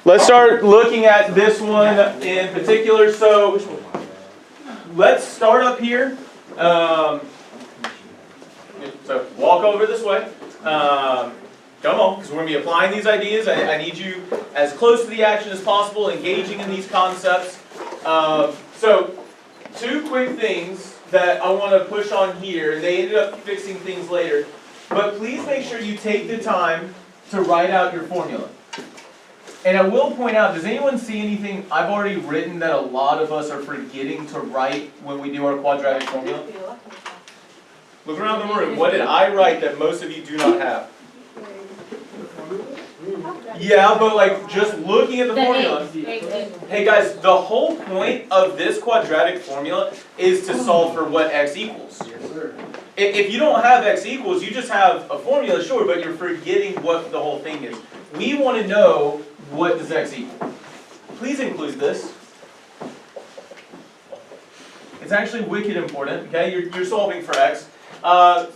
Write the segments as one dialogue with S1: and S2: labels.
S1: let's start looking at this one in particular. So let's start up here. So walk over this way. Come on, because we're going to be applying these ideas. I need you as close to the action as possible, engaging in these concepts. So two quick things that I want to push on here. They ended up fixing things later. But please make sure you take the time to write out your formula. And I will point out, does anyone see anything I've already written that a lot of us are forgetting to write when we do our quadratic formula? Look around the room. What did I write that most of you do not have? Yeah, but like just looking at the formula. Hey guys, the whole point of this quadratic formula is to solve for what x equals. If you don't have x equals, you just have a formula, sure, but you're forgetting what the whole thing is. We want to know what does x equal. Please include this. It's actually wicked important, okay? You're solving for x.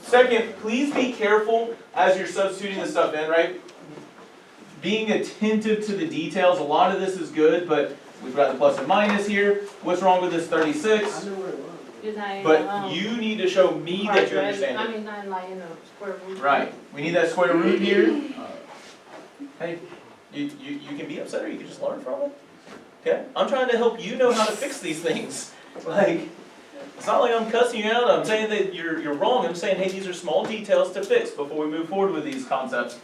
S1: Second, please be careful as you're substituting this stuff in, right? Being attentive to the details. A lot of this is good, but we've got the plus and minus here. What's wrong with this 36? But you need to show me that you understand it.
S2: I mean, not like, square root.
S1: Right. We need that square root here. Hey, you can be upset or you can just learn from it. Okay? I'm trying to help you know how to fix these things. Like, it's not like I'm cussing you out. I'm saying that you're wrong. I'm saying, hey, these are small details to fix before we move forward with these concepts.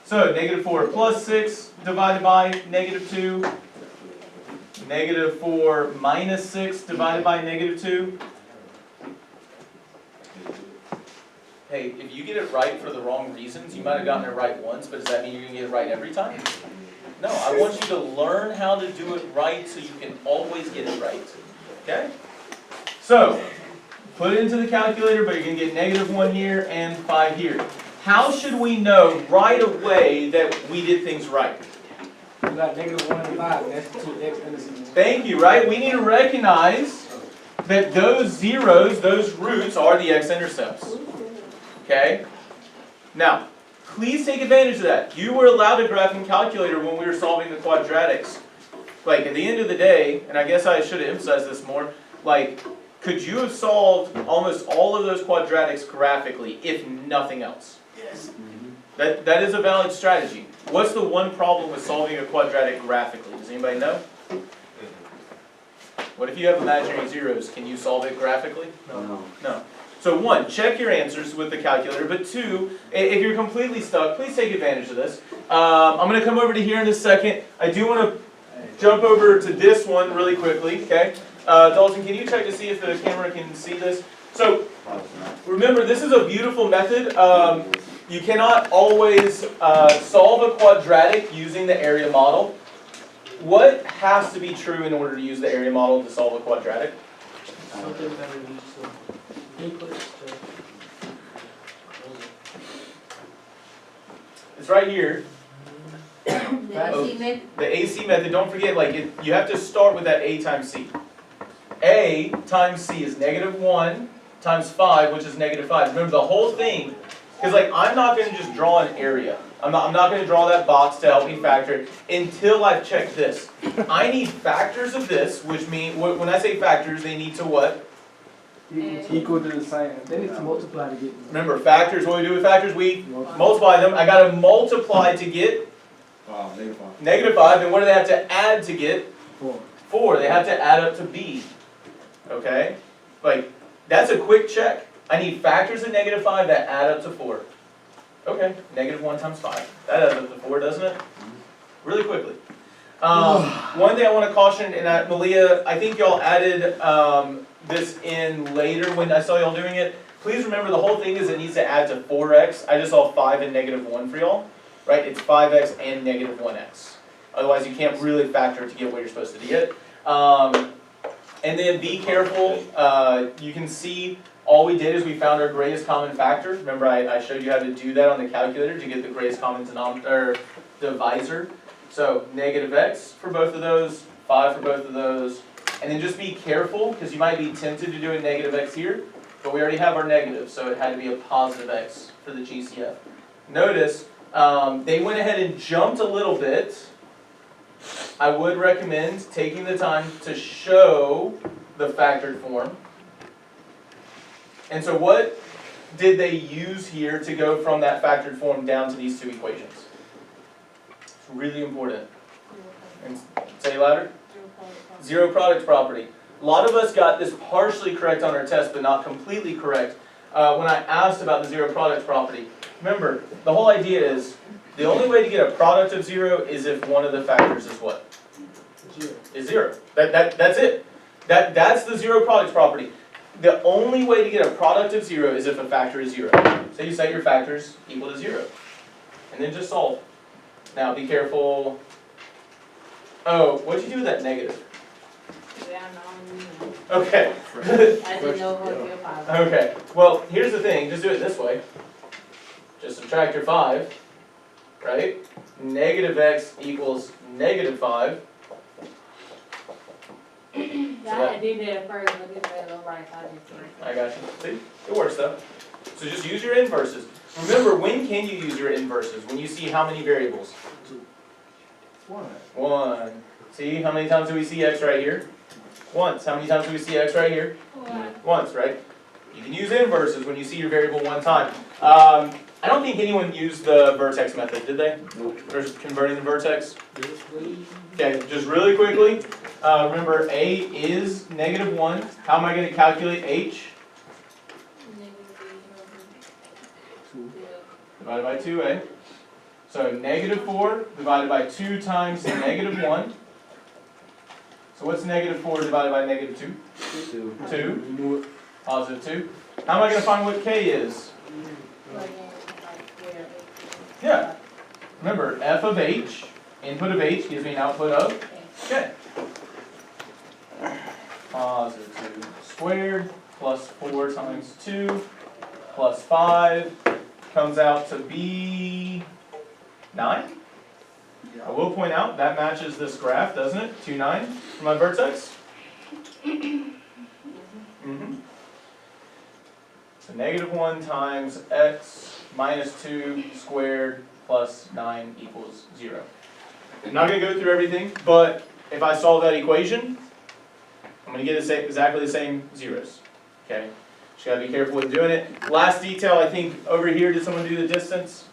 S1: So, -4 plus 6 divided by -2. -4 minus 6 divided by -2. Hey, if you get it right for the wrong reasons, you might have gotten it right once, but does that mean you're going to get it right every time? No, I want you to learn how to do it right so you can always get it right. Okay? So, put it into the calculator, but you're going to get -1 here and 5 here. How should we know right away that we did things right?
S3: We got -1 and 5, that's the two x-intercepts.
S1: Thank you, right? We need to recognize that those zeros, those roots, are the x-intercepts. Okay? Now, please take advantage of that. You were allowed a graphing calculator when we were solving the quadratics. Like, at the end of the day, and I guess I should have emphasized this more, like, could you have solved almost all of those quadratics graphically, if nothing else? Yes. That is a valid strategy. What's the one problem with solving a quadratic graphically? Does anybody know? What if you have imaginary zeros? Can you solve it graphically?
S3: No.
S1: No. So one, check your answers with the calculator, but two, if you're completely stuck, please take advantage of this. I'm going to come over to here in a second. I do want to jump over to this one really quickly, okay? Dalton, can you check to see if the camera can see this? So, remember, this is a beautiful method. You cannot always solve a quadratic using the area model. What has to be true in order to use the area model to solve a quadratic? It's right here. The AC method, don't forget, like you have to start with that A times C. A times C is -1 times 5, which is -5. Remember the whole thing, because like I'm not going to just draw an area. I'm not going to draw that box to help me factor it until I've checked this. I need factors of this, which means, when I say factors, they need to what?
S3: Equal to the same. They need to multiply to get.
S1: Remember, factors, what do we do with factors? We multiply them. I got to multiply to get -5. And what do they have to add to get? 4. They have to add up to B. Okay? Like, that's a quick check. I need factors of -5 that add up to 4. Okay, -1 times 5. That adds up to 4, doesn't it? Really quickly. One thing I want to caution, and Malia, I think y'all added this in later when I saw y'all doing it. Please remember the whole thing is it needs to add to 4x. I just saw 5 and -1 for y'all. Right? It's 5x and -1x. Otherwise you can't really factor it to get what you're supposed to get. And then be careful. You can see all we did is we found our greatest common factor. Remember I showed you how to do that on the calculator to get the greatest common divisor. So -x for both of those, 5 for both of those. And then just be careful because you might be tempted to do a -x here. But we already have our negative, so it had to be a positive x for the GCF. Notice they went ahead and jumped a little bit I would recommend taking the time to show the factored form. And so what did they use here to go from that factored form down to these two equations? It's really important. And say louder. Zero product property. A lot of us got this partially correct on our test, but not completely correct when I asked about the zero product property. Remember, the whole idea is the only way to get a product of zero is if one of the factors is what? Is zero. That's it. That's the zero product property. The only way to get a product of zero is if a factor is zero. So you set your factors equal to zero. And then just solve. Now be careful. Oh, what'd you do with that negative? Okay.
S2: I didn't know what your father.
S1: Okay. Well, here's the thing. Just do it this way. Just subtract your 5. Right? Negative x equals negative 5.
S2: I did that first, but it's better right.
S1: I got you. See? It works though. So just use your inverses. Remember, when can you use your inverses? When you see how many variables? 1. See, how many times do we see x right here? Once. How many times do we see x right here? Once, right? You can use inverses when you see your variable one time. I don't think anyone used the vertex method, did they? For converting the vertex? Okay, just really quickly. Remember, a is negative 1. How am I going to calculate h? Divided by 2a. So negative 4 divided by 2 times negative 1. So what's negative 4 divided by negative 2? 2. Positive 2. How am I going to find what k is? Yeah. Remember, f of h, input of h gives me an output of k. Positive 2 squared plus 4 times 2 plus 5 comes out to be 9. I will point out that matches this graph, doesn't it? 2, 9 for my vertex. So negative 1 times x minus 2 squared plus 9 equals 0. I'm not going to go through everything, but if I solve that equation, I'm going to get exactly the same zeros. Okay? Just got to be careful with doing it. Last detail, I think over here, did someone do the distance?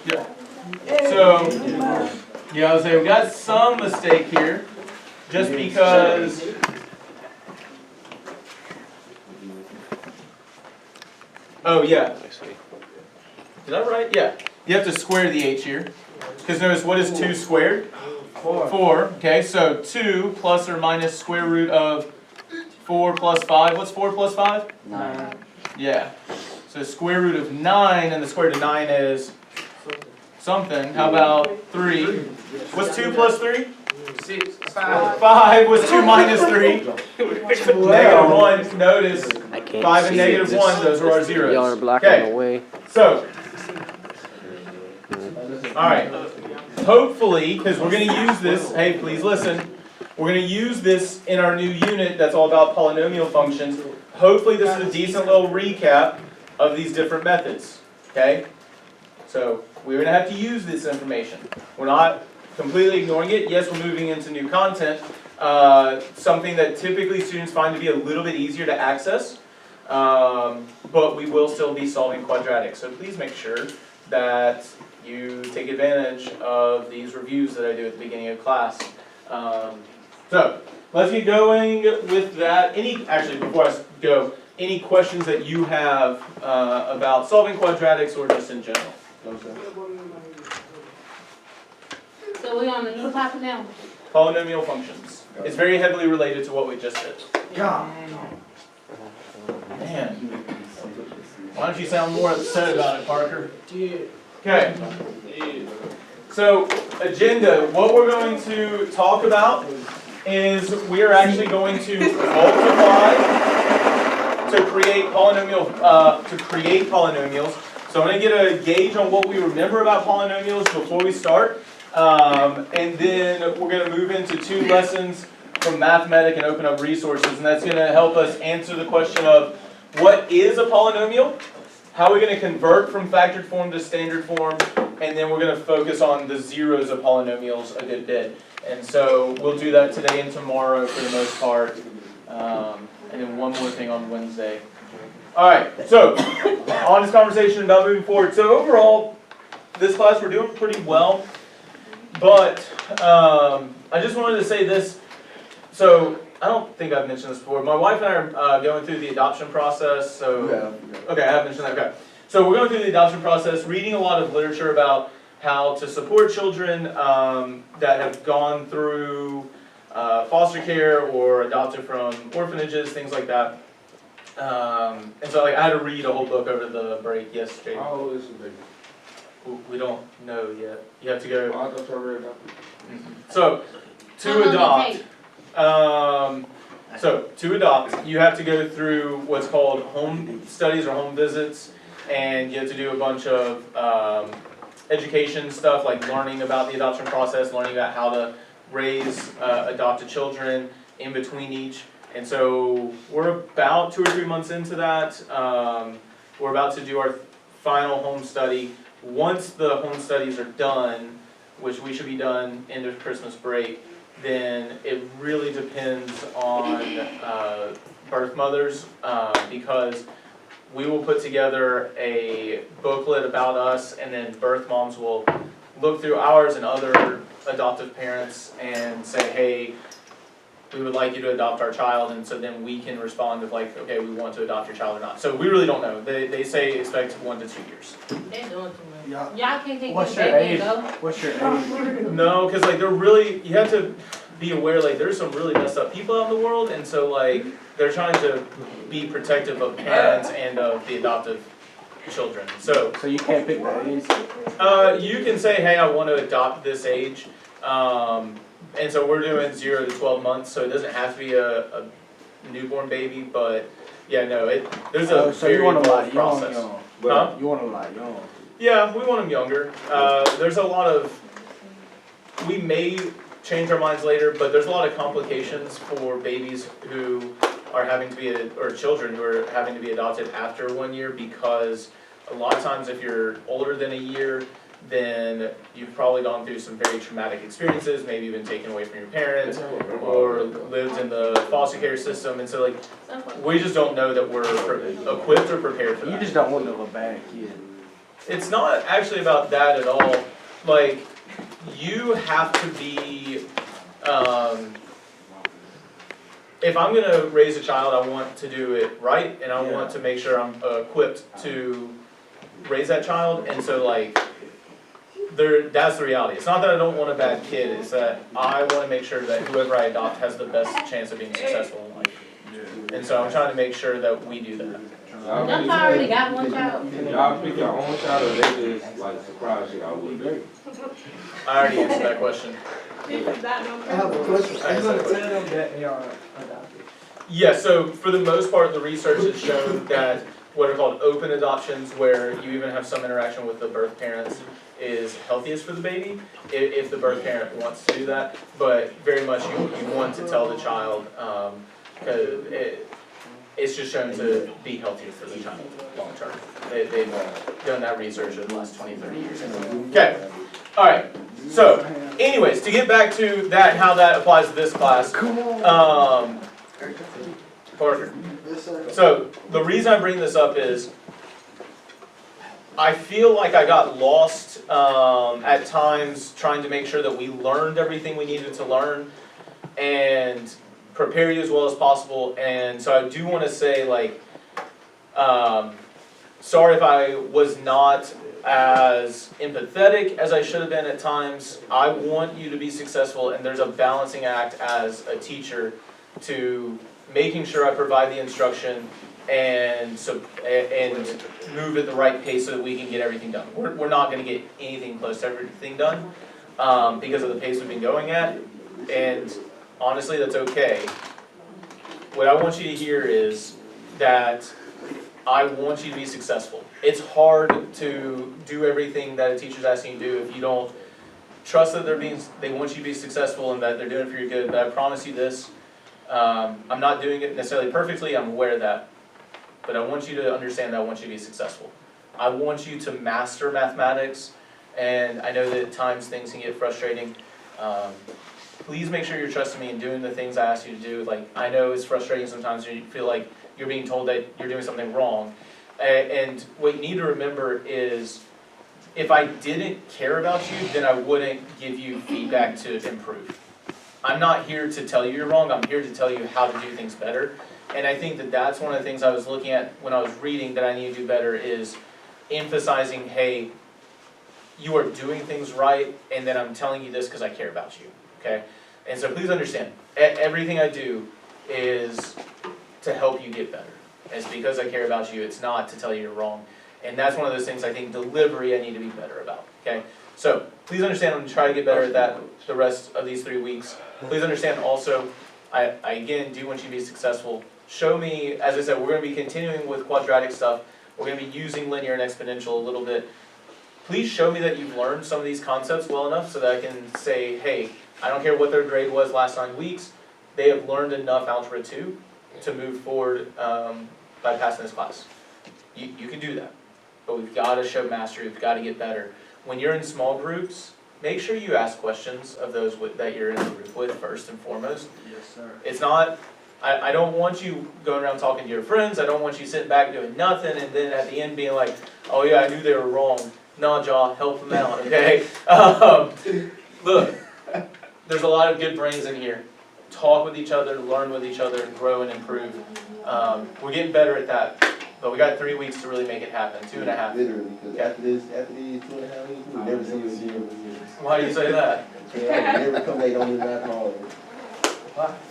S1: Yeah. So, yeah, I was saying we got some mistake here, just because. Oh yeah. Did I write? Yeah. You have to square the h here, because notice what is 2 squared? 4. Okay, so 2 plus or minus square root of 4 plus 5. What's 4 plus 5?
S3: 9.
S1: Yeah. So square root of 9, and the square root of 9 is something. How about 3? What's 2 plus 3?
S3: 6.
S1: 5 was 2 minus 3. Negative 1. Notice 5 and negative 1, those are our zeros.
S4: Y'all are blocking the way.
S1: So, alright. Hopefully, because we're going to use this, hey, please listen. We're going to use this in our new unit that's all about polynomial functions. Hopefully this is a decent little recap of these different methods. Okay? So, we're going to have to use this information. We're not completely ignoring it. Yes, we're moving into new content. Something that typically students find to be a little bit easier to access. But we will still be solving quadratics. So please make sure that you take advantage of these reviews that I do at the beginning of class. So let's get going with that. Actually, before I go, any questions that you have about solving quadratics or just in general?
S2: So we're on the new topic now?
S1: Polynomial functions. It's very heavily related to what we just did. Man. Why don't you sound more upset about it, Parker? Okay. So, agenda. What we're going to talk about is we are actually going to multiply to create polynomials. So I'm going to get a gauge on what we remember about polynomials before we start. And then we're going to move into 2 lessons from Mathematic and open up resources, and that's going to help us answer the question of what is a polynomial, how are we going to convert from factored form to standard form, and then we're gonna focus on the zeros of polynomials a good bit. And so we'll do that today and tomorrow for the most part, and then one more thing on Wednesday. Alright, so, honest conversation about moving forward. So overall, this class we're doing pretty well, but I just wanted to say this. So, I don't think I've mentioned this before. My wife and I are going through the adoption process, so... Okay, I have mentioned that, okay. So we're going through the adoption process, reading a lot of literature about how to support children that have gone through foster care or adopted from orphanages, things like that. And so like, I had to read a whole book over the break. Yes, Jake?
S4: How old is the baby?
S1: We don't know yet. You have to go.
S4: Oh, I thought you already got
S1: So, to adopt, you have to go through what's called home studies or home visits, and you have to do a bunch of education stuff, like learning about the adoption process, learning about how to raise adopted children in between each. And so we're about 2 or 3 months into that. We're about to do our final home study. Once the home studies are done, which we should be done end of Christmas break, then it really depends on birth mothers, because we will put together a booklet about us, and then birth moms will look through ours and other adoptive parents and say, hey, we would like you to adopt our child, and so then we can respond with like, okay, we want to adopt your child or not. So we really don't know. They say expect 1 to 2 years.
S2: They're doing too much.
S3: Yeah.
S2: Y'all can't take
S3: What's
S2: this
S3: your
S2: baby
S3: age?
S2: and go.
S3: What's your age?
S1: No, because like they're really, you have to be aware, like there's some really messed up people out in the world, and so like they're trying to be protective of parents and of the adoptive children. So
S3: So you can't pick the age?
S1: you can say, hey, I want to adopt this age. And so we're doing 0 to 12 months, so it doesn't have to be a newborn baby, but yeah, no, there's a
S3: So
S1: very
S3: you want them
S1: involved
S3: like young,
S1: process.
S3: young.
S1: Huh?
S3: You want them like young.
S1: Yeah, we want them younger. There's a lot of, we may change our minds later, but there's a lot of complications for babies who are having to be, or children who are having to be adopted after 1 year, because a lot of times if you're older than a year, then you've probably gone through some very traumatic experiences, maybe you've been taken away from your parents, or lived in the foster care system, and so like, we just don't know that we're equipped or prepared for that.
S3: You just don't want a bad kid.
S1: It's not actually about that at all. Like, you have to be, if I'm gonna raise a child, I want to do it right, and I want to make sure I'm equipped to raise that child, and so like, that's the reality. It's not that I don't want a bad kid, it's that I want to make sure that whoever I adopt has the best chance of being successful in life. And so I'm trying to make sure that we do that.
S2: Y'all already got one child.
S4: Y'all pick your own child, or they just like surprise y'all with it?
S1: I already answered that question.
S5: I have a question.
S1: Are you gonna
S3: tell them that they are adopted?
S1: Yeah, so for the most part, the research has shown that what are called open adoptions, where you even have some interaction with the birth parents, is healthiest for the baby, if the birth parent wants to do that. But very much you want to tell the child, because it's just shown to be healthier for the child long term. They've done that research over the last 20, 30 years. Okay, all right. So, anyways, to get back to that, how that applies to this class, Parker. So, the reason I bring this up is, I feel like I got lost at times trying to make sure that we learned everything we needed to learn and prepare you as well as possible. And so I do want to say, like, sorry if I was not as empathetic as I should have been at times. I want you to be successful, and there's a balancing act as a teacher to making sure I provide the instruction and move at the right pace so that we can get everything done. We're not going to get anything close to everything done because of the pace we've been going at, and honestly, that's okay. What I want you to hear is that I want you to be successful. It's hard to do everything that a teacher's asking you to do if you don't trust that they want you to be successful and that they're doing it for your good. But I promise you this, I'm not doing it necessarily perfectly, I'm aware of that. But I want you to understand that I want you to be successful. I want you to master mathematics and I know that at times things can get frustrating. Please make sure you're trusting me and doing the things I ask you to do. Like, I know it's frustrating sometimes when you feel like you're being told that you're doing something wrong. And what you need to remember is, if I didn't care about you, then I wouldn't give you feedback to improve. I'm not here to tell you you're wrong, I'm here to tell you how to do things better. And I think that that's one of the things I was looking at when I was reading that I need to do better, is emphasizing, hey, you are doing things right, and then I'm telling you this because I care about you, okay? And so please understand, everything I do is to help you get better. It's because I care about you, it's not to tell you you're wrong. And that's one of those things I think delivery I need to be better about, okay? So please understand, I'm going to try to get better at that the rest of these 3 weeks. Please understand also, I again do want you to be successful. Show me, as I said, we're going to be continuing with quadratic stuff. We're going to be using linear and exponential a little bit. Please show me that you've learned some of these concepts well enough so that I can say, hey, I don't care what their grade was last 9 weeks, they have learned enough Algebra 2 to move forward by passing this class. You can do that, but we've got to show mastery, we've got to get better. When you're in small groups, make sure you ask questions of those that you're in the group with first and foremost.
S3: Yes, sir.
S1: It's not, I don't want you going around talking to your friends, I don't want you sitting back doing nothing and then at the end being like, oh yeah, I knew they were wrong. Nah, Jaw, help them out, okay? Look, there's a lot of good brains in here. Talk with each other, learn with each other, grow and improve. We're getting better at that, but we got 3 weeks to really make it happen, 2.5.
S6: Literally, because after these 2.5 weeks, we'll never see you again.
S1: Why do you say that?
S6: Yeah, never come late on the math hall.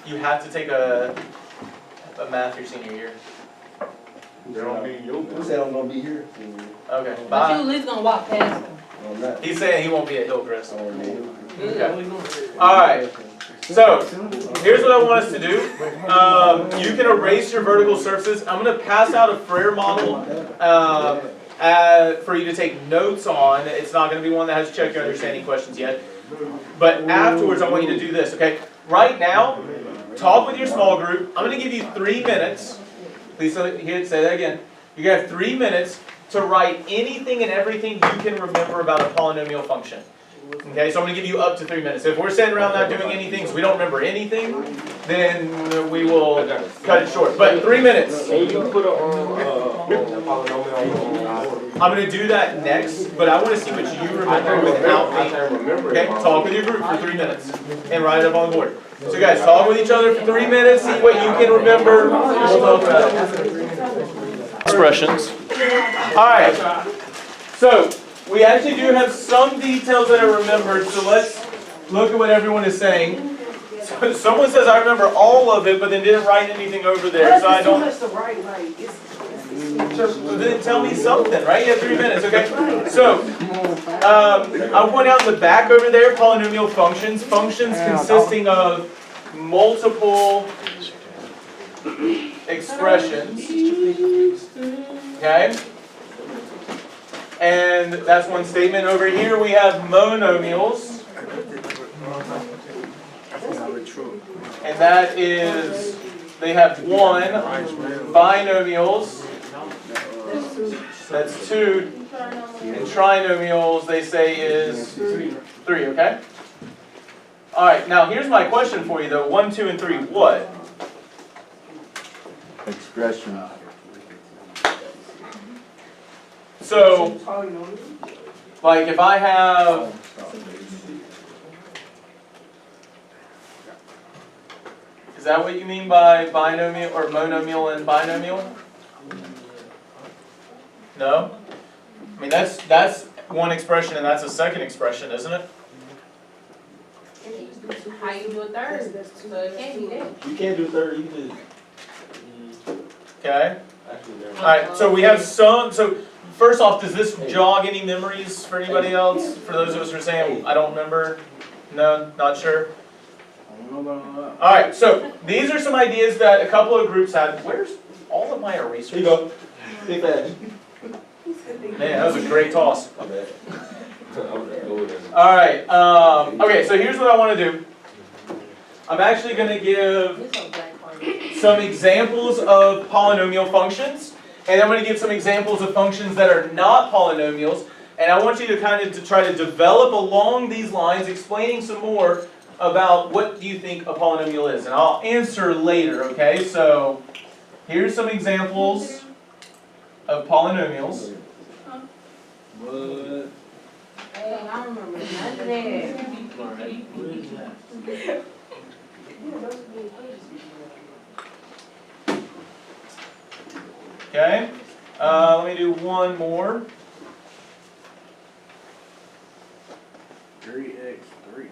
S1: You have to take a math your senior year.
S4: They don't be your
S6: Who said I'm gonna be here?
S1: Okay,
S2: But you
S1: bye.
S2: at least gonna walk past them.
S6: I'm not.
S1: He's saying he won't be at Hillcrest.
S6: Oh, man.
S1: Okay. Alright, so here's what I want us to do. You can erase your vertical surfaces. I'm going to pass out a Frere model for you to take notes on. It's not going to be one that has check your understanding questions yet. But afterwards, I want you to do this, okay? Right now, talk with your small group. I'm going to give you 3 minutes. Please say that again. You're going to have 3 minutes to write anything and everything you can remember about a polynomial function. Okay, so I'm going to give you up to 3 minutes. If we're sitting around not doing anything, so we don't remember anything, then we will cut it short. But 3 minutes.
S4: Can you put a polynomial on?
S1: I'm going to do that next, but I want to see what you remember without me. Okay, talk with your group for 3 minutes and write it up on the board. So guys, talk with each other for 3 minutes, see what you can remember. We'll talk about it. Expressions. Alright, so we actually do have some details that are remembered, so let's look at what everyone is saying. So someone says I remember all of it, but then didn't write anything over there, so I don't. So then tell me something, right? You have 3 minutes, okay? So, I point out in the back over there, polynomial functions. Functions consisting of multiple expressions. Okay? And that's one statement. Over here we have monomials. And that is, they have 1. Binomials, that's 2. And trinomials, they say, is 3, okay? Alright, now here's my question for you though. 1, 2, and 3, what?
S6: Expression.
S1: So, like if I have, is that what you mean by binomial or monomial and binomial? No? I mean that's one expression and that's a second expression, isn't it?
S2: How you do a third? So it can't be that.
S6: You can't do third, you can do.
S1: Okay?
S6: Actually, never.
S1: Alright, so we have some, so first off, does this jog any memories for anybody else? For those of us who are saying, I don't remember? No? Not sure? Alright, so these are some ideas that a couple of groups had. Where's all of my erasers?
S6: Here you go. Take that.
S1: Man, that was a great toss.
S6: My bad.
S1: Alright, okay, so here's what I want to do. I'm actually going to give
S2: This old black part.
S1: some examples of polynomial functions, and I'm going to give some examples of functions that are not polynomials, And I want you to kind of try to develop along these lines, explaining some more about what do you think a polynomial is. And I'll answer later, okay? So here's some examples of polynomials.
S3: What?
S2: Hey, I remember none of that.
S1: Okay, let me do one more.
S3: 3x3.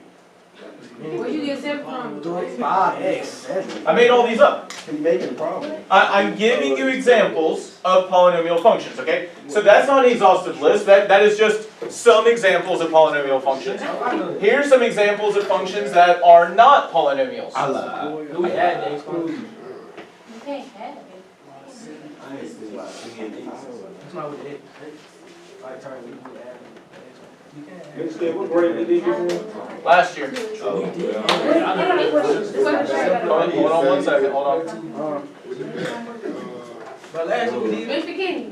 S2: Where'd you get 7 from?
S3: 5x7.
S1: I made all these up.
S6: Can you make it a problem?
S1: I'm giving you examples of polynomial functions, okay? So that's not an exhaustive list, that is just some examples of polynomial functions. Here's some examples of functions that are not polynomials.
S6: I lied.
S3: Do we add the exponent?
S2: You can't have it.
S3: That's not what the x. Like, turn we do add the exponent. You can add.
S4: Next day, what grade did they get in?
S1: Last year.
S4: Oh,
S1: Hold on 1 second, hold on.
S3: But last year we did.
S2: Mr. Kenny.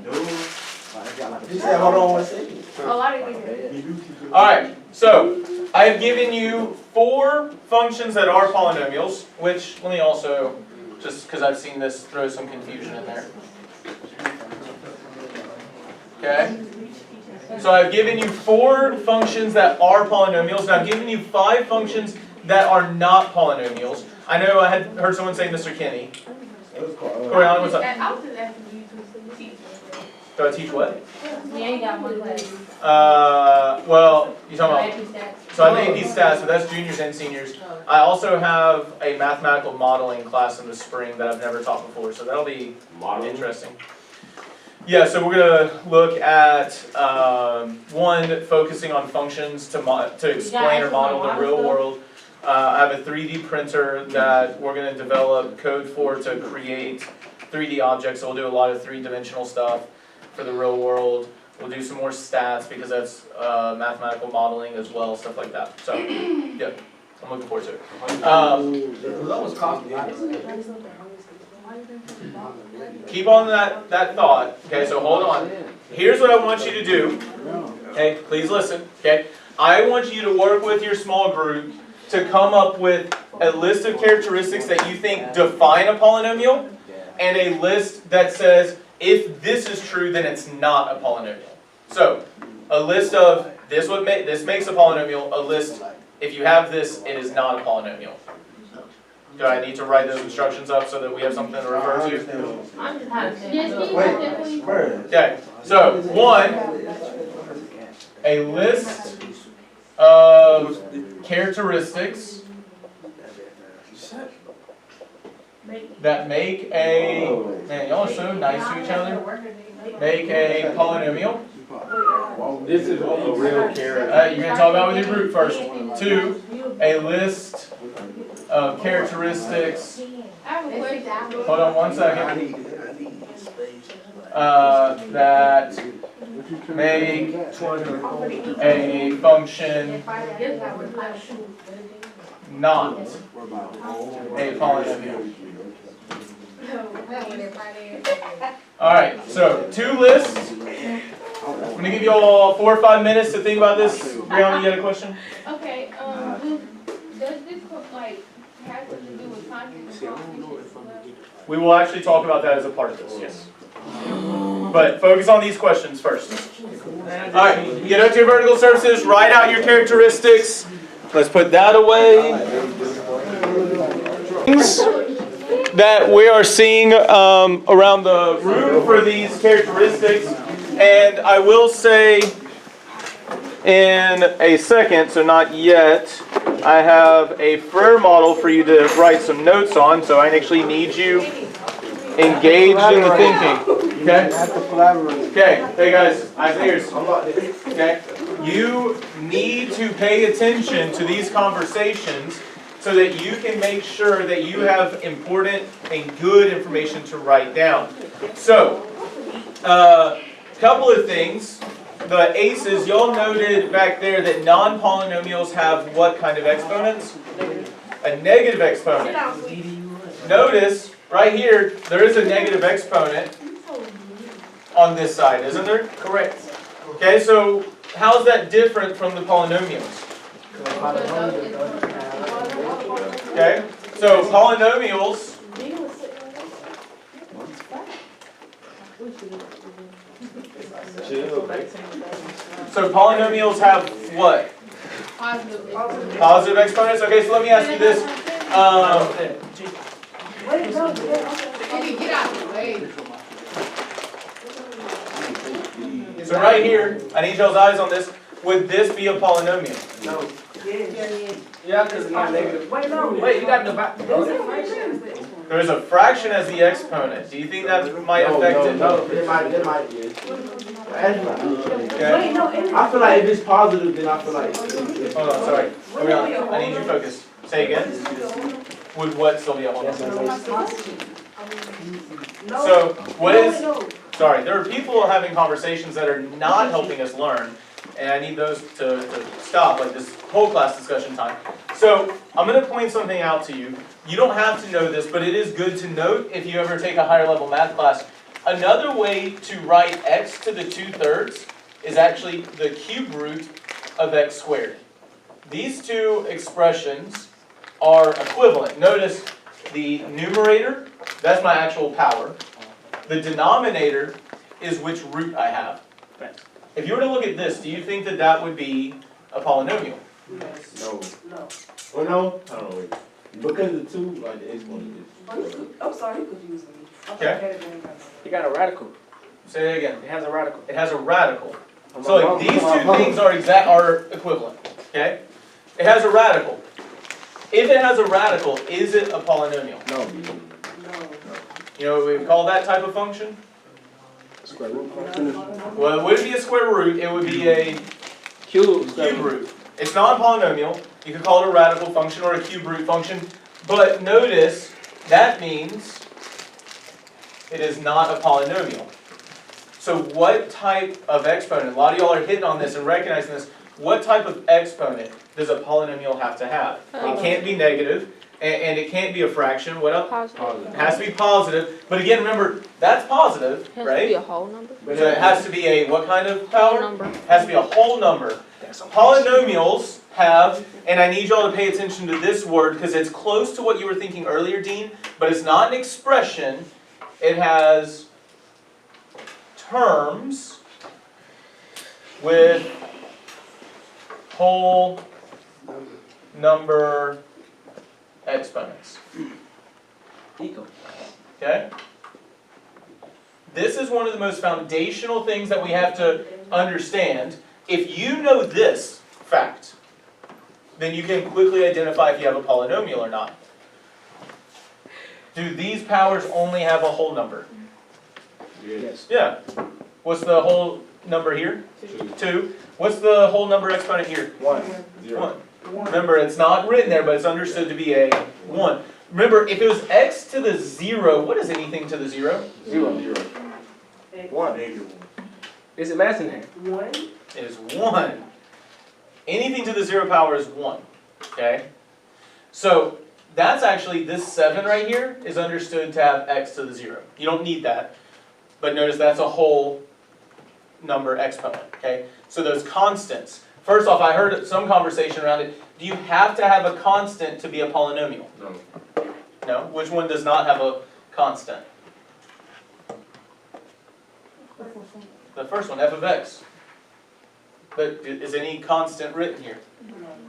S6: You said, hold on 1 second.
S2: Oh, I didn't hear.
S1: Alright, so I have given you 4 functions that are polynomials, which, let me also, just because I've seen this, throw some confusion in there. Okay? So I've given you 4 functions that are polynomials, and I've given you 5 functions that are not polynomials. I know I had heard someone say Mr. Kenny. Coriana, what's up?
S2: I was just asking you to teach.
S1: Do I teach what?
S2: Yeah, you got one class.
S1: Well, you talking about,
S2: AP stats.
S1: so I'm AP stats, but that's juniors and seniors. I also have a mathematical modeling class in the spring that I've never taught before, so that'll be interesting. Yeah, so we're gonna look at one, focusing on functions to explain or model the real world. I have a 3D printer that we're gonna develop code for to create 3D objects. So we'll do a lot of 3-dimensional stuff for the real world. We'll do some more stats because that's mathematical modeling as well, stuff like that. So, yeah, I'm looking forward to it.
S3: That was costly.
S1: Keep on that thought. Okay, so hold on. Here's what I want you to do. Okay, please listen. Okay, I want you to work with your small group to come up with a list of characteristics that you think define a polynomial, and a list that says if this is true, then it's not a polynomial. So, a list of this makes a polynomial. A list, if you have this, it is not a polynomial. Do I need to write those instructions up so that we have something to refer to?
S2: I'm just trying to say.
S6: Wait, first.
S1: Okay, so 1, a list of characteristics that make a, man, y'all are so nice to each other, make a polynomial.
S4: This is a real character.
S1: You're going to talk about with your group first. 2, a list of characteristics.
S2: I have a question.
S1: Hold on 1 second. That make a function not a polynomial. Alright, so 2 lists. I'm going to give you all 4 or 5 minutes to think about this. Brianna, you got a question?
S7: Okay, does this like have to do with context?
S1: We will actually talk about that as a part of this, yes. But focus on these questions first. Alright, get up to your vertical surfaces, write out your characteristics. Let's put that away. Things that we are seeing around the room for these characteristics. And I will say in a second, so not yet, I have a Frere model for you to write some notes on, so I actually need you engaged in the thinking. Okay? Okay, hey guys, eyes and ears. Okay? You need to pay attention to these conversations so that you can make sure that you have important and good information to write down. So, couple of things. The aces, y'all noted back there that non-polynomials have what kind of exponents? A negative exponent. Notice, right here, there is a negative exponent on this side, isn't there? Correct. Okay, so how's that different from the polynomials? Okay, so polynomials, so polynomials have what?
S2: Positive.
S1: Positive exponents? Okay, so let me ask you this.
S2: Get out of the way.
S1: So right here, I need y'all's eyes on this. Would this be a polynomial?
S3: No. Yeah, because it's not negative. Wait, you got to divide.
S1: There is a fraction as the exponent. Do you think that might affect it?
S6: No, it might, yeah.
S1: Okay.
S6: I feel like if it's positive, then I feel like.
S1: Hold on, sorry. Oriana, I need you focused. Say again. Would what still be a whole number? So, what is, sorry, there are people having conversations that are not helping us learn, and I need those to stop, like this whole class discussion time. So, I'm going to point something out to you. You don't have to know this, but it is good to note if you ever take a higher level math class. Another way to write x to the 2/3 is actually the cube root of x squared. These two expressions are equivalent. Notice the numerator, that's my actual power. The denominator is which root I have. If you were to look at this, do you think that that would be a polynomial?
S6: No. Oh, no? I don't know. Wait. Because the two, like the exponent is.
S5: I'm sorry, you confused me.
S1: Okay.
S3: You got a radical.
S1: Say it again.
S3: It has a radical.
S1: It has a radical. So like these two things are equivalent. Okay? It has a radical. If it has a radical, is it a polynomial?
S6: No.
S1: You know what we would call that type of function?
S3: Square root function.
S1: Well, it wouldn't be a square root, it would be a
S3: Cube.
S1: cube root. It's not a polynomial. You could call it a radical function or a cube root function. But notice, that means it is not a polynomial. So what type of exponent, a lot of y'all are hitting on this and recognizing this, what type of exponent does a polynomial have to have? It can't be negative, and it can't be a fraction. What else?
S7: Positive.
S1: It has to be positive. But again, remember, that's positive,
S7: Has to be
S1: right?
S7: a whole number.
S1: So it has to be a what kind of power?
S7: Number.
S1: It has to be a whole number. Polynomials have, and I need y'all to pay attention to this word because it's close to what you were thinking earlier, Dean, but it's not an expression. It has terms with whole number exponents.
S3: Equal.
S1: Okay? This is one of the most foundational things that we have to understand. If you know this fact, then you can quickly identify if you have a polynomial or not. Do these powers only have a whole number?
S3: Yes.
S1: Yeah. What's the whole number here? 2. What's the whole number exponent here?
S3: 1.
S1: 1. Remember, it's not written there, but it's understood to be a 1. Remember, if it was x to the 0, what is anything to the 0?
S3: 0. 1. Is it imaginary?
S1: It is 1. Anything to the 0 power is 1. Okay? So, that's actually, this 7 right here is understood to have x to the 0. You don't need that. But notice that's a whole number exponent. Okay? So those constants. First off, I heard some conversation around it. Do you have to have a constant to be a polynomial?
S6: No.
S1: No? Which one does not have a constant? The first one, f of x. But is any constant written here?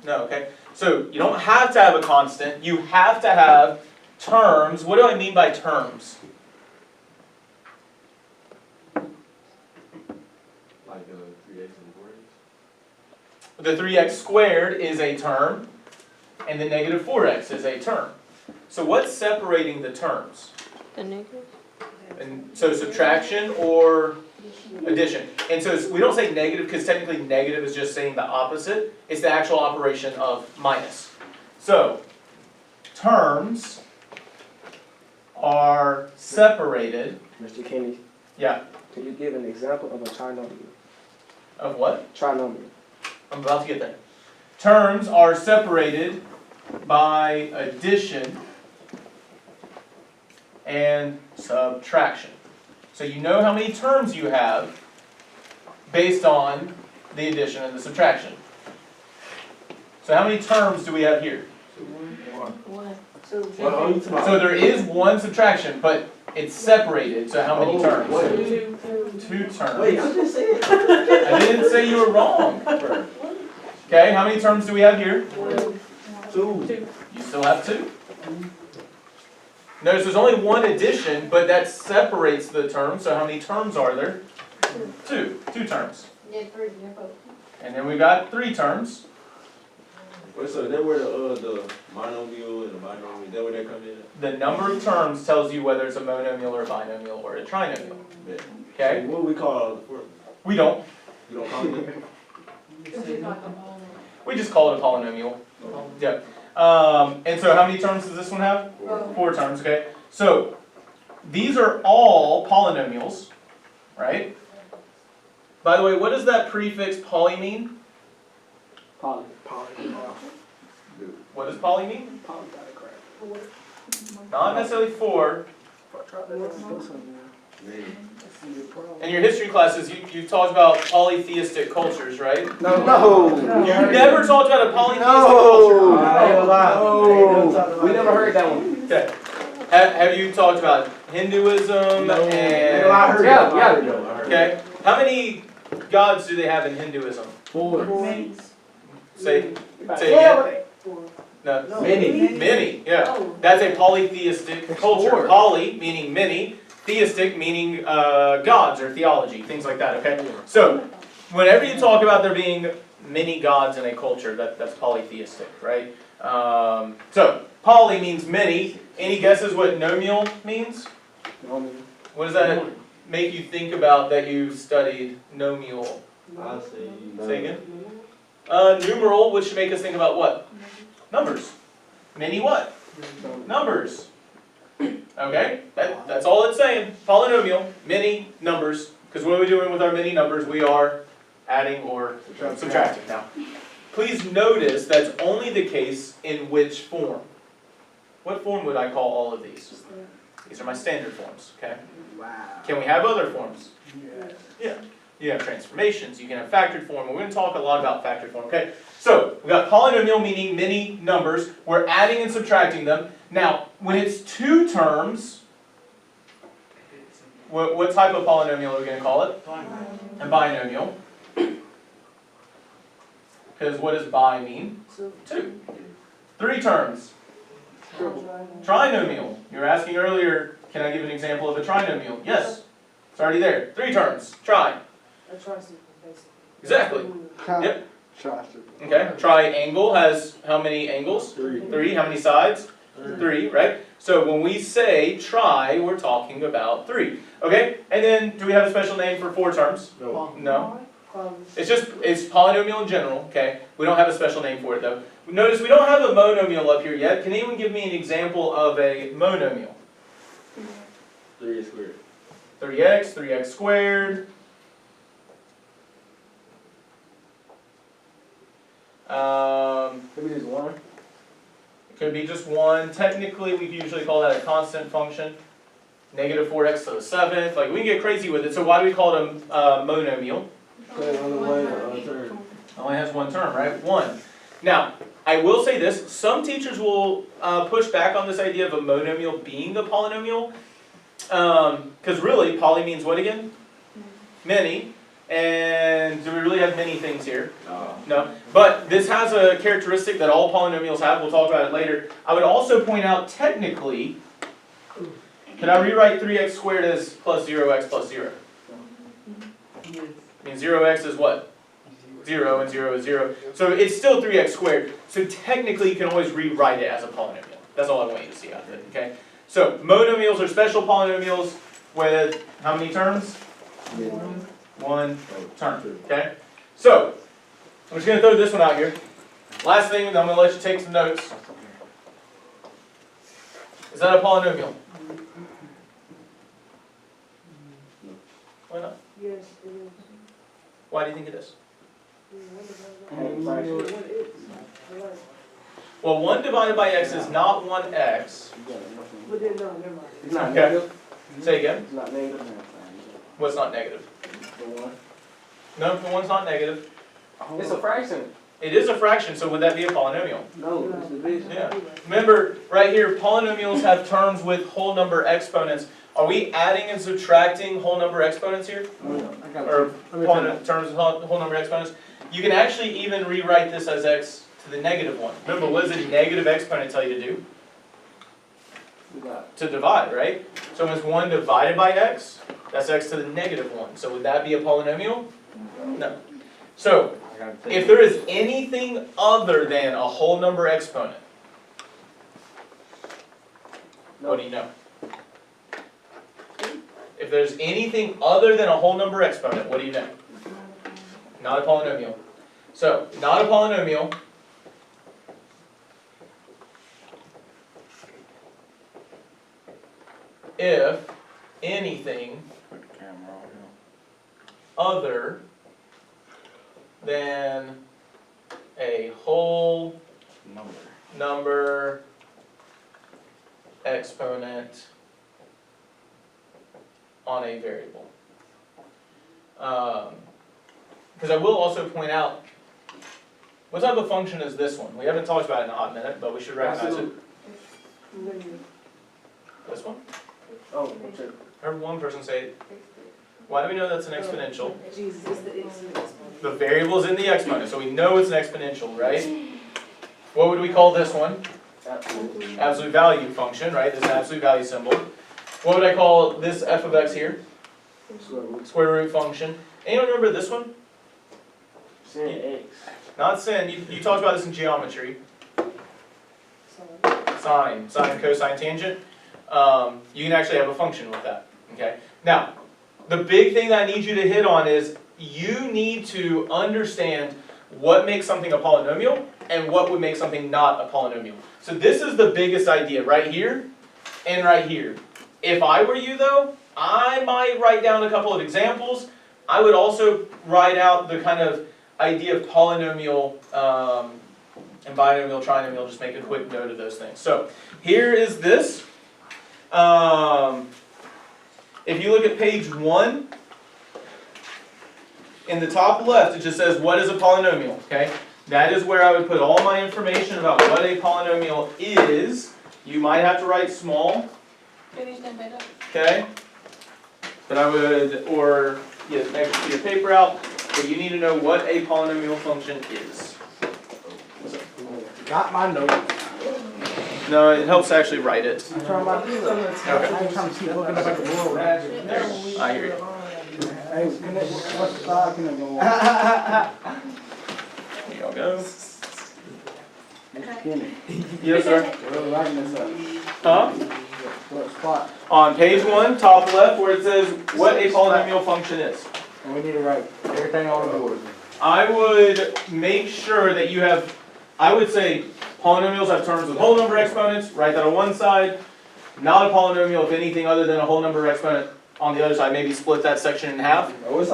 S1: No, okay. So you don't have to have a constant. You have to have terms. What do I mean by terms?
S6: Like 3x and 4x?
S1: The 3x squared is a term, and the negative 4x is a term. So what's separating the terms?
S7: The negative.
S1: And so subtraction or addition. And so we don't say negative because technically negative is just saying the opposite. It's the actual operation of minus. So terms are separated.
S3: Mr. Kenny,
S1: Yeah.
S3: can you give an example of a trinomial?
S1: Of what?
S3: Trinomial.
S1: I'm about to get there. Terms are separated by addition and subtraction. So you know how many terms you have based on the addition and the subtraction. So how many terms do we have here? So there is one subtraction, but it's separated, so how many terms? Two terms.
S6: Wait, I'm just saying.
S1: I didn't say you were wrong. Okay, how many terms do we have here?
S6: Two.
S1: You still have two. Notice there's only one addition, but that separates the terms, so how many terms are there? Two terms. And then we got three terms.
S6: Wait, so that where the monomial and the binomial, is that where that come in?
S1: The number of terms tells you whether it's a monomial or a binomial or a trinomial. Okay?
S6: So what do we call the fourth?
S1: We don't.
S6: You don't call it?
S1: We just call it a polynomial. Yeah. And so how many terms does this one have? Four terms, okay? So these are all polynomials, right? By the way, what does that prefix poly mean?
S3: Poly.
S1: What does poly mean? Not necessarily four. In your history classes, you talked about polytheistic cultures, right?
S6: No.
S1: You never talked about a polytheistic culture.
S6: No. We never heard that one.
S1: Okay. Have you talked about Hinduism and?
S6: I heard
S3: Yeah,
S6: that.
S3: yeah.
S6: I heard that.
S1: Okay. How many gods do they have in Hinduism? Say again. No. Many. Yeah. That's a polytheistic culture. Poly meaning many. Theistic meaning gods or theology, things like that, okay? So, whenever you talk about there being many gods in a culture, that's polytheistic, right? So, poly means many. Any guesses what nomial means? What does that make you think about that you studied nomial?
S6: I'll say.
S1: Say again? Numeral, which should make us think about what? Numbers. Many what? Numbers. Okay, that's all it's saying. Polynomial, many numbers. Because what are we doing with our many numbers? We are adding or subtracting. Now, please notice that's only the case in which form. What form would I call all of these? These are my standard forms, okay?
S3: Wow.
S1: Can we have other forms? Yeah. You have transformations, you can have factored form. We're going to talk a lot about factored form, okay? So, we've got polynomial meaning many numbers. We're adding and subtracting them. Now, when it's two terms, what type of polynomial are we going to call it? A binomial. Because what does bi mean? Two. Three terms. Trinomial. You were asking earlier, can I give an example of a trinomial? Yes. It's already there. Three terms. Tri. Exactly. Yep. Okay. Triangle has how many angles? Three. How many sides? Three, right? So when we say tri, we're talking about three. Okay? And then, do we have a special name for four terms? No. It's polynomial in general, okay? We don't have a special name for it though. Notice we don't have a monomial up here yet. Can anyone give me an example of a monomial?
S6: 3x squared.
S1: 3x squared.
S3: Maybe just one.
S1: It could be just one. Technically, we usually call that a constant function. Negative 4x to the 7th. Like, we can get crazy with it. So why do we call it a monomial? Only has one term, right? One. Now, I will say this. Some teachers will push back on this idea of a monomial being a polynomial. Because really, poly means what again? Many. And do we really have many things here? No. But this has a characteristic that all polynomials have. We'll talk about it later. I would also point out, technically, can I rewrite 3x squared as plus 0x plus 0? I mean, 0x is what? 0 and 0 is 0. So it's still 3x squared. So technically, you can always rewrite it as a polynomial. That's all I want you to see out of it, okay? So monomials are special polynomials with how many terms? One term, okay? So, I'm just going to throw this one out here. Last thing, then I'm going to let you take some notes. Is that a polynomial? Why not?
S5: Yes, it is.
S1: Why do you think it is? Well, 1 divided by x is not 1x.
S5: But then, no, never mind.
S3: It's not
S1: Okay.
S3: negative.
S1: Say again?
S3: It's not negative.
S1: What's not negative?
S3: The one.
S1: No, the 1's not negative.
S3: It's a fraction.
S1: It is a fraction, so would that be a polynomial?
S3: No, it's division.
S1: Yeah. Remember, right here, polynomials have terms with whole number exponents. Are we adding and subtracting whole number exponents here? Or terms with whole number exponents? You can actually even rewrite this as x to the negative 1. Remember, what does a negative exponent tell you to do? To divide, right? So when it's 1 divided by x, that's x to the negative 1. So would that be a polynomial? No. So, if there is anything other than a whole number exponent, what do you know? If there's anything other than a whole number exponent, what do you know? Not a polynomial. So, not a polynomial. If anything other than a whole number exponent on a variable. Because I will also point out, what type of function is this one? We haven't talked about it in a hot minute, but we should recognize it. This one?
S3: Oh, check.
S1: I heard one person say, why do we know that's an exponential?
S5: Jesus is the exponent.
S1: The variable is in the exponent, so we know it's an exponential, right? What would we call this one?
S3: Absolutely.
S1: Absolute value function, right? This absolute value symbol. What would I call this f of x here? Square root function. Anyone remember this one?
S3: Sin x.
S1: Not sin. You talked about this in geometry. Sine, cosine, tangent. You can actually have a function with that. Okay. Now, the big thing that I need you to hit on is you need to understand what makes something a polynomial and what would make something not a polynomial. So this is the biggest idea right here and right here. If I were you though, I might write down a couple of examples. I would also write out the kind of idea of polynomial and binomial, trinomial, just make a quick note of those things. So here is this. If you look at page 1, in the top left, it just says, what is a polynomial? Okay, that is where I would put all my information about what a polynomial is. You might have to write small.
S7: Finish that back up.
S1: Okay, but I would, or get an extra sheet of paper out, but you need to know what a polynomial function is.
S3: Got my notes.
S1: No, it helps to actually write it.
S3: I'm trying my best. I'm trying to keep looking up at the world.
S1: I hear you.
S3: Hey, what's the side connect going on?
S1: Here y'all go.
S3: Mr. Kenny,
S1: Yes, sir.
S3: we're writing this up.
S1: Huh?
S3: What spot?
S1: On page 1, top left, where it says what a polynomial function is.
S3: And we need to write everything on the board.
S1: I would make sure that you have, I would say polynomials have terms with whole number exponents, write that on one side. Not a polynomial if anything other than a whole number exponent on the other side. Maybe split that section in half.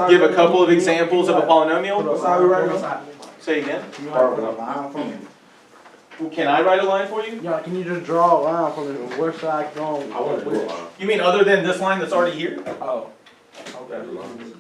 S1: Give a couple of examples of a polynomial.
S3: What side we writing on?
S1: Say again.
S3: Can you write a line for me?
S1: Can I write a line for you?
S3: Yeah, can you just draw a line for me? Where should I go?
S4: I want to do a line.
S1: You mean other than this line that's already here?
S3: Oh.
S4: That's a line.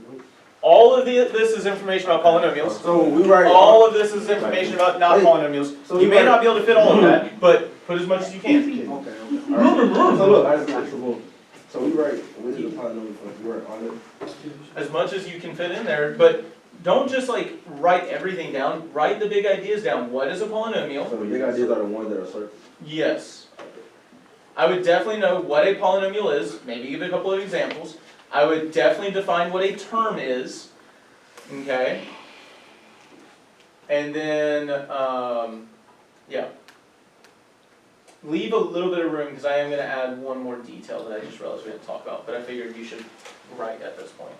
S1: All of this is information about polynomials.
S6: So we write.
S1: All of this is information about not polynomials.
S6: So
S1: You
S6: we
S1: may
S6: write-
S1: not be able to fit all of that, but put as much as you can.
S6: Okay. Alright. So look, I just got trouble. So we write, what is the polynomial function? We write all of it.
S1: As much as you can fit in there, but don't just like write everything down. Write the big ideas down. What is a polynomial?
S6: So the big ideas are the ones that are circled.
S1: Yes. I would definitely know what a polynomial is, maybe give a couple of examples. I would definitely define what a term is, okay? And then, yeah. Leave a little bit of room, because I am going to add one more detail that I just realized we didn't talk about, but I figured you should write at this point.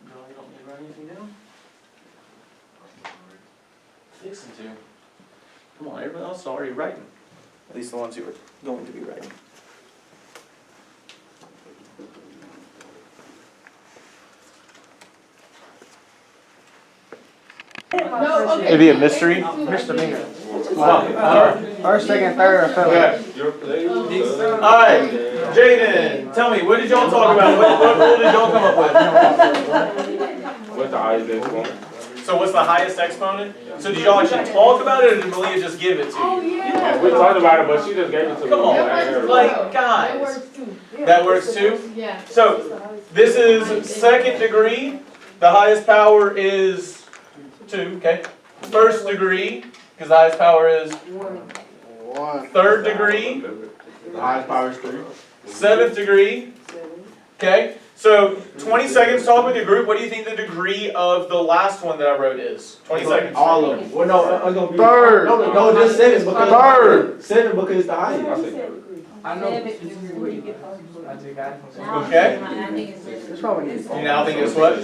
S1: No, you don't need to write anything down? Fixing to. Come on, everyone else is already writing. At least the ones who are going to be writing.
S2: No, okay.
S1: It'd be a mystery.
S3: Misdemeanor.
S1: Alright,
S3: First, second, third, or felony.
S1: okay.
S4: Your place.
S1: Alright, Jaden, tell me, what did y'all talk about? What rule did y'all come up with?
S4: What's the highest exponent?
S1: So what's the highest exponent? So did y'all actually talk about it, or did Malia just give it to
S2: Oh,
S1: you?
S2: yeah.
S4: We talked about it, but she just gave it to me.
S1: Come on, like,
S2: That
S1: guys.
S2: works too.
S1: That works too?
S2: Yeah.
S1: So, this is second degree, the highest power is 2, okay? First degree, because the highest power is third degree,
S6: The highest power is 3.
S1: seventh degree, okay? So, 20 seconds, talk with your group. What do you think the degree of the last one that I wrote is? 20 seconds.
S6: All of them. Well, no, it's gonna be.
S3: Third.
S6: No, just 7 because.
S3: Third.
S6: 7 because it's the highest.
S4: I say
S3: I know. This is where you get. I just got it from.
S1: Okay.
S3: That's probably.
S1: You now think it's what?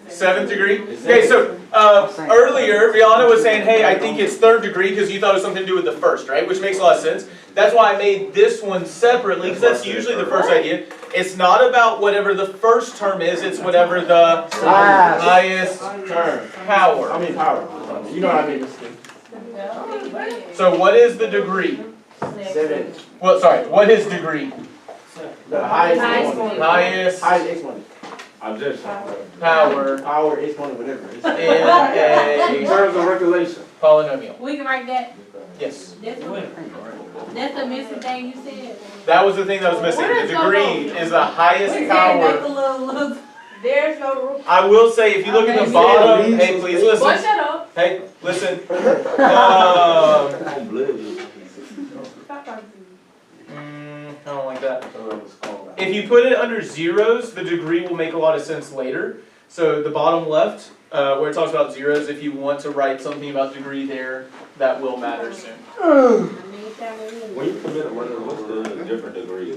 S1: 7th degree? Okay, so earlier, Rihanna was saying, hey, I think it's 3rd degree because you thought it was something to do with the first, right? Which makes a lot of sense. That's why I made this one separately, because that's usually the first idea. It's not about whatever the first term is, it's whatever the highest
S6: Turn.
S1: power.
S6: I mean power. You know what I mean?
S1: So what is the degree?
S6: 7.
S1: Well, sorry, what is degree?
S6: The highest exponent.
S1: Highest
S6: Highest exponent.
S4: I'm just.
S1: power
S6: Power exponent, whatever.
S1: in
S4: In
S1: a
S4: terms of regulation.
S1: polynomial.
S8: We can write that,
S1: Yes.
S8: that's the missing thing you said.
S1: That was the thing that was missing. The degree is the highest power.
S8: There's no rule.
S1: I will say, if you look at the bottom, hey, please
S8: Boy,
S1: listen.
S8: shut up.
S1: Hey, listen. I don't like that. If you put it under zeros, the degree will make a lot of sense later. So the bottom left, where it talks about zeros, if you want to write something about degree there, that will matter soon.
S4: When you commit a murder, what's the different degrees?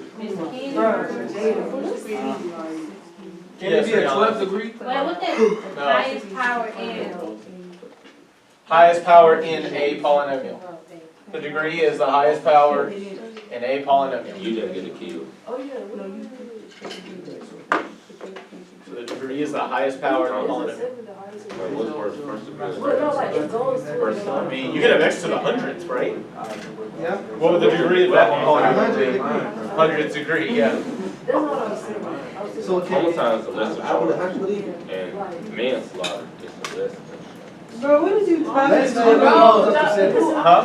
S3: Can it be a
S1: Rihanna.
S3: 12th degree?
S8: Wait, what's that?
S1: No.
S8: Highest power in.
S1: Highest power in a polynomial. The degree is the highest power in a polynomial.
S4: You didn't get a kill.
S1: So the degree is the highest power in a polynomial.
S4: Like, what's first degree?
S1: I mean, you get an X to the hundredth, right?
S3: Yeah.
S1: What would the degree of that polynomial be? Hundredth degree, yeah.
S3: So
S4: Homicide's a lesser charge, and manslaughter is the lesser.
S5: Bro, what did you
S3: Let's
S5: talk
S3: do
S5: about?
S3: the specifics.
S1: Huh?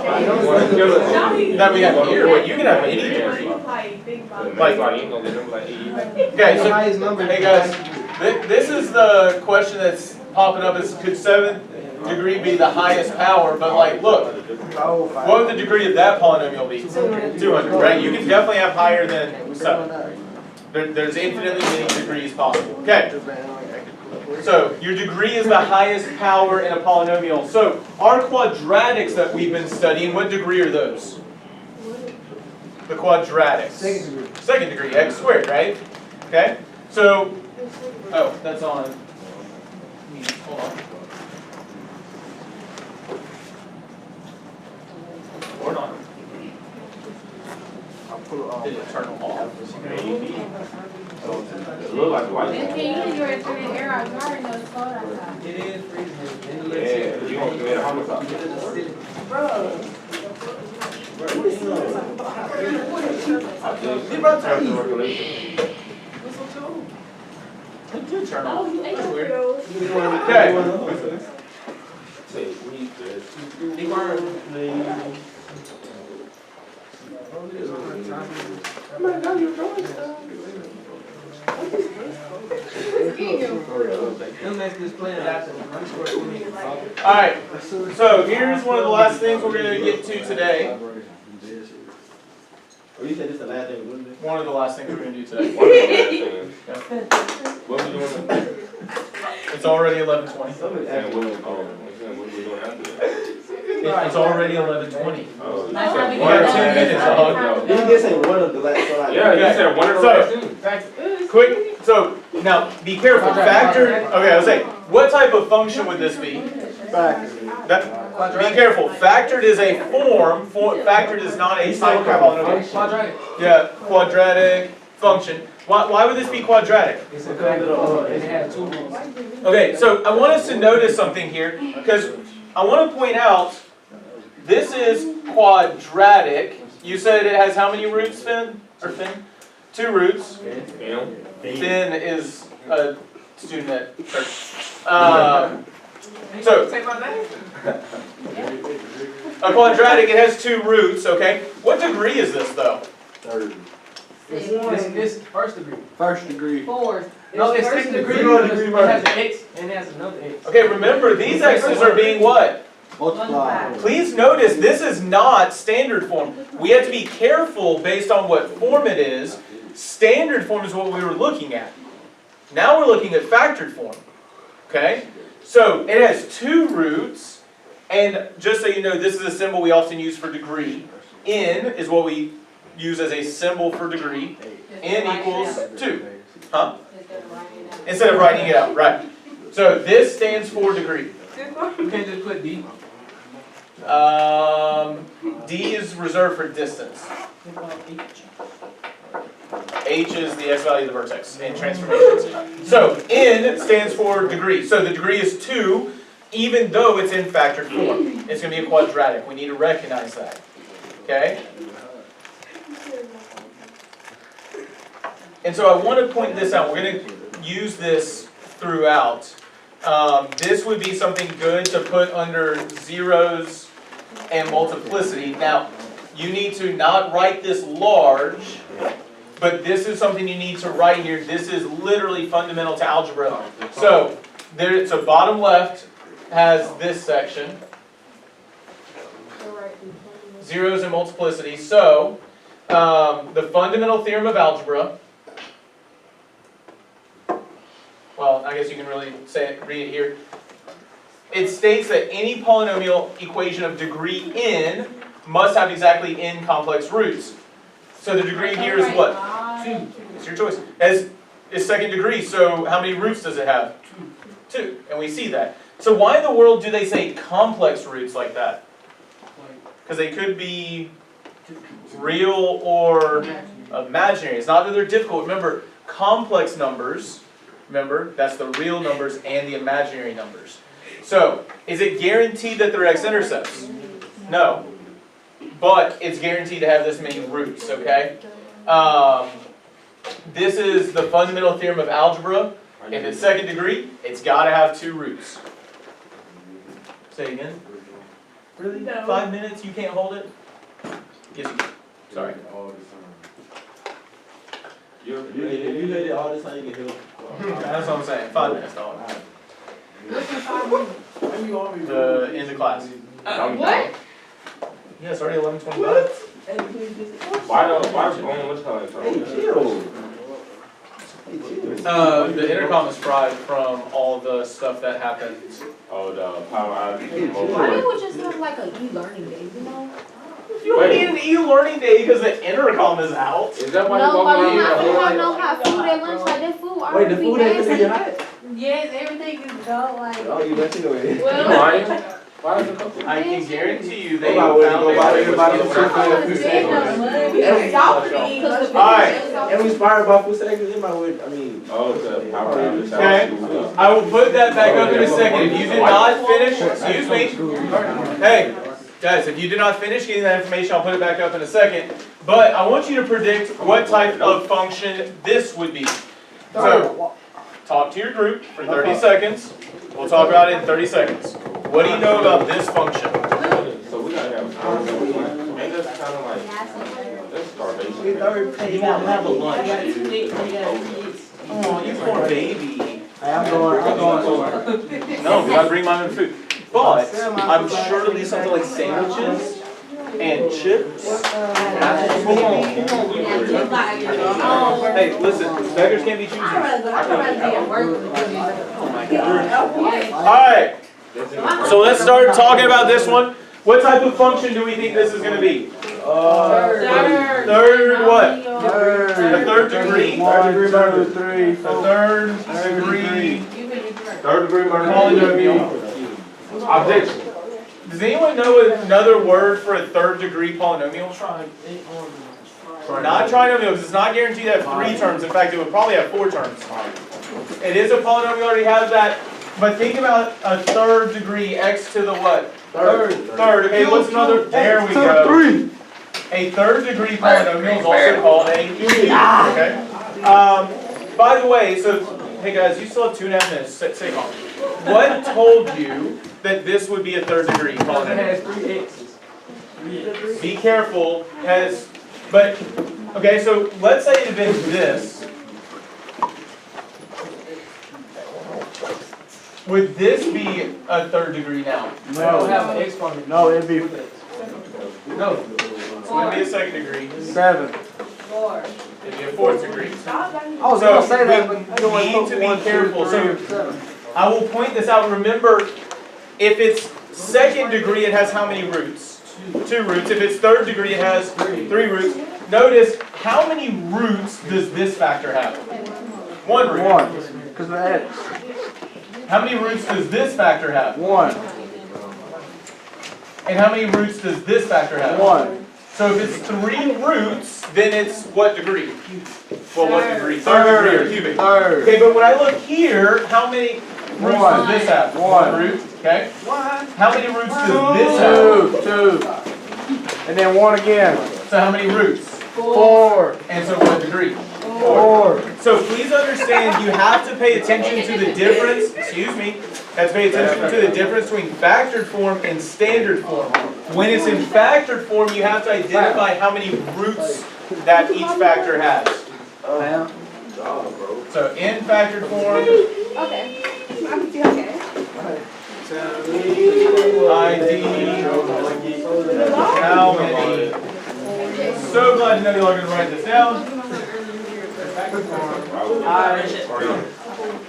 S1: That we have here, but you can have any degree.
S4: Like, you ain't gonna get them like 80.
S1: Okay, so,
S3: Highest number.
S1: hey guys, this is the question that's popping up is, could 7th degree be the highest power? But like, look, what would the degree of that polynomial be? 200, right? You can definitely have higher than 7. There's infinitely many degrees possible. Okay. So, your degree is the highest power in a polynomial. So, our quadratics that we've been studying, what degree are those? The quadratics.
S3: Second degree.
S1: Second degree, x squared, right? Okay? So, oh, that's on. Hold on. Or not. Did it turn off?
S4: It look like white.
S8: Can you use your air out? You already know the code outside.
S3: It is freezing.
S4: Yeah, you gonna commit a homicide. Terms of regulation.
S1: It did turn off.
S8: Oh, you ate
S1: That's
S8: it.
S1: weird. Okay.
S4: Say, we good.
S3: Them next display after underscore 20.
S1: Alright, so here's one of the last things we're going to get to today.
S6: Oh, you said this the last thing we're doing?
S1: One of the last things we're going to do today.
S4: One of the last things. What we doing?
S1: It's already 11:20.
S4: Saying what we doing after that?
S1: It's already 11:20.
S4: Oh,
S8: That's how we
S1: We got
S8: get
S1: 10 minutes, dog.
S6: You did say one of the last. So like,
S4: Yeah, you said one of the last things.
S1: Quick, so now be careful. Factor, okay, I was saying, what type of function would this be? Be careful. Factored is a form. Factored is not a type of polynomial.
S3: Quadratic.
S1: Yeah, quadratic function. Why would this be quadratic?
S3: It's a factor of, it has two roots.
S1: Okay, so I want us to notice something here, because I want to point out, this is quadratic. You said it has how many roots, Finn? Or Finn? 2 roots. Finn is a student at church. So,
S3: Say my name.
S1: a quadratic, it has 2 roots, okay? What degree is this, though?
S6: Third.
S3: This first degree.
S6: First degree.
S8: Fourth.
S3: No, it's second degree.
S6: Zero
S3: Because
S6: degree
S3: it has an X and it has another X.
S1: Okay, remember, these x's are being what?
S6: Multiply.
S1: Please notice, this is not standard form. We have to be careful based on what form it is. Standard form is what we were looking at. Now we're looking at factored form. Okay? So, it has 2 roots, and just so you know, this is a symbol we often use for degree. N is what we use as a symbol for degree. N equals 2. Huh? Instead of writing it out, right. So, this stands for degree.
S3: You can't just put D.
S1: D is reserved for distance. H is the x value of the vertex in transformations. So N stands for degree. So the degree is 2, even though it's in factored form. It's going to be a quadratic. We need to recognize that. Okay? And so I want to point this out. We're going to use this throughout. This would be something good to put under zeros and multiplicity. Now, you need to not write this large, but this is something you need to write here. This is literally fundamental to algebra. So, bottom left has this section. Zeros and multiplicity. So, the fundamental theorem of algebra. Well, I guess you can really read it here. It states that any polynomial equation of degree n must have exactly n complex roots. So the degree here is what? 2. It's your choice. It's second degree, so how many roots does it have? 2. And we see that. So why in the world do they say complex roots like that? Because they could be real or imaginary. It's not that they're difficult. Remember, complex numbers, that's the real numbers and the imaginary numbers. So, is it guaranteed that they're x-intercepts? No. But it's guaranteed to have this many roots, okay? This is the fundamental theorem of algebra. If it's second degree, it's got to have 2 roots. Say again? Really?
S8: No.
S1: 5 minutes? You can't hold it? Yes, you can. Sorry.
S6: All the time. If you let it all the time, you can help.
S1: That's what I'm saying. 5 minutes, dog. In the class.
S2: What?
S1: Yeah, it's already 11:25.
S4: Why only what's called
S1: The intercom is fried from all the stuff that happened.
S4: Oh, the power outage.
S7: Why don't we just have like a e-learning day, you know?
S1: You don't need an e-learning day because the intercom is out.
S4: Is that why you
S7: No,
S4: walk
S7: but we
S4: around
S7: not
S4: here?
S7: have no hot food at lunch, like that food
S6: Wait,
S7: already
S6: the food ain't
S7: nasty.
S6: gonna be hot?
S8: Yes, everything is dull, like.
S6: Oh, you let it go in.
S4: Why? Why does it come to
S1: I can guarantee you they
S6: Go
S1: found
S6: buy
S1: a way
S6: everybody
S1: to
S6: some
S1: get
S6: food. And we inspired by food seconds, it might would, I mean.
S4: Oh, the power outage.
S1: Okay. I will put that back up in a second. If you did not finish, excuse me. Hey, guys, if you did not finish getting that information, I'll put it back up in a second. But I want you to predict what type of function this would be. So, talk to your group for 30 seconds. We'll talk about it in 30 seconds. What do you know about this function?
S4: So we gotta have and that's kind of like that's starvation.
S1: You won't have a lunch, dude. Oh, you poor baby.
S6: I'm going
S1: No, we gotta bring my own food. But I'm sure it'll be something like sandwiches and chips. Hey, listen, beggars can't be choosers.
S8: I'd rather be at work.
S1: Oh my God. Alright, so let's start talking about this one. What type of function do we think this is going to be? Third what? The third degree? Third degree polynomial.
S4: Objection.
S1: Does anyone know another word for a third degree polynomial? Not trinomial, because it's not guaranteed to have 3 terms. In fact, it would probably have 4 terms. It is a polynomial, already has that. But think about a 3rd degree x to the what? Third. Okay, what's another? There we go.
S6: 3.
S1: A 3rd degree polynomial is also called a cube. Okay. By the way, so hey guys, you still have 2.5 minutes. Stay calm. What told you that this would be a 3rd degree
S3: It
S1: polynomial?
S3: has 3 x's.
S1: Be careful. But okay, so let's say it had been this. Would this be a 3rd degree now?
S3: I don't have an exponent.
S6: No, it'd be
S1: No. It's going to be a 2nd degree.
S6: 7.
S1: It'd be a 4th degree.
S3: I was
S1: So
S3: gonna say that, but
S1: we need to be careful. So I will point this out. Remember, if it's 2nd degree, it has how many roots? 2 roots. If it's 3rd degree, it has 3 roots. Notice, how many roots does this factor have? 1 root.
S6: 1. Because of the x.
S1: How many roots does this factor have?
S6: 1.
S1: And how many roots does this factor have?
S6: 1.
S1: So if it's 3 roots, then it's what degree? Well, what degree? 3rd degree or cubic.
S6: 3rd.
S1: Okay, but when I look here, how many roots does this have?
S6: 1
S1: root. Okay. How many roots does this have?
S6: 2. And then 1 again.
S1: So how many roots?
S6: 4.
S1: And so what degree?
S6: 4.
S1: So please understand, you have to pay attention to the difference. Excuse me. You have to pay attention to the difference between factored form and standard form. When it's in factored form, you have to identify how many roots that each factor has. So in factored form,
S7: Okay. Okay.
S1: ID, how many? So glad to know y'all are going to write this down.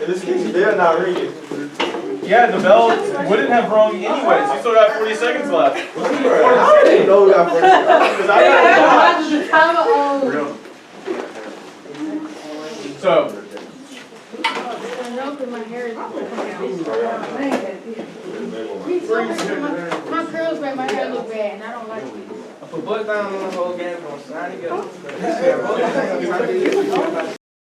S6: In this case, they're not reading.
S1: Yeah, the bell wouldn't have rung anyways. You still got 40 seconds left.
S6: How do they know that first?
S1: Because I got to watch. So,
S7: No, because my hair is coming out. My curls make my hair look bad, and I don't like it.
S3: I put butt down on the whole game. I'm trying to get up.